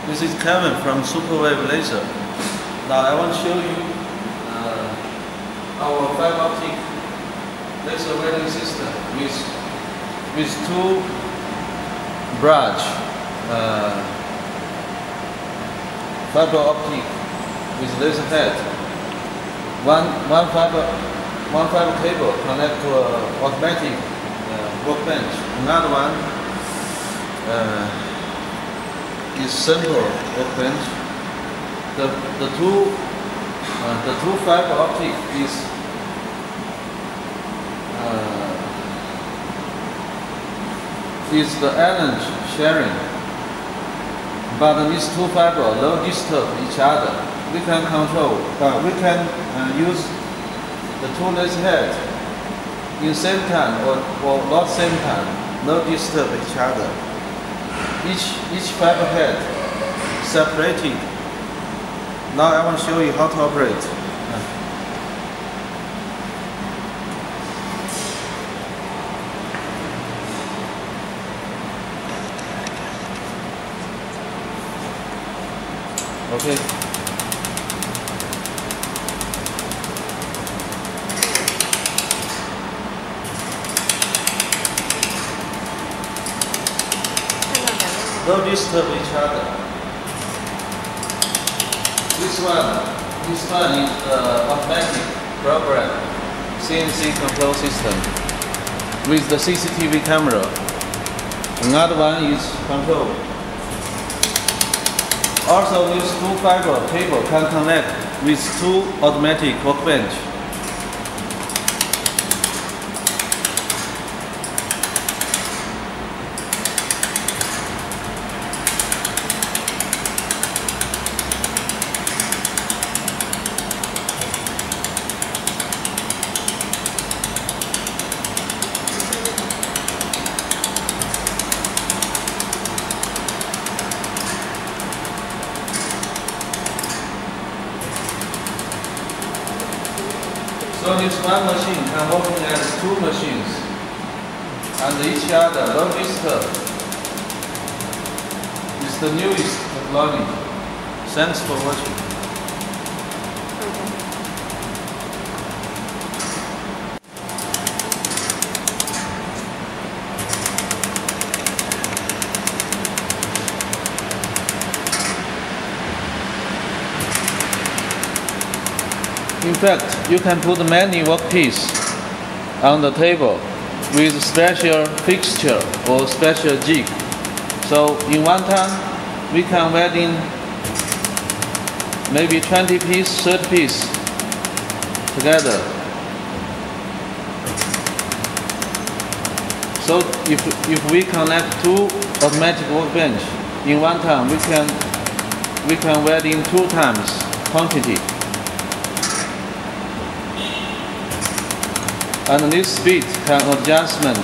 This is Kevin from Superwave Laser. Now I want to show you our fiber optic laser welding system with two branch fiber optic with laser head. One fiber cable connect to an automatic workbench. Another one is simple workbench. The two fiber optic is the Allen sharing, but these two fiber don't disturb each other. We can control, we can use the two laser heads in same time or not same time, not disturb each other. Each fiber head separated. Now I want to show you how to operate. Okay. Don't disturb each other. This one is automatic program CNC control system with the CCTV camera. Another one is control. Also, this two fiber cable can connect with two automatic workbench. So this one machine can work as two machines, and each other don't disturb. It's the newest technology. Thanks for watching. In fact, you can put many workpieces on the table with special fixture or special jig. So in one time, we can weld in maybe 20 pieces, 30 pieces together. So if we connect two automatic workbench in one time, we can weld in 2 times quantity. And this speed can adjustment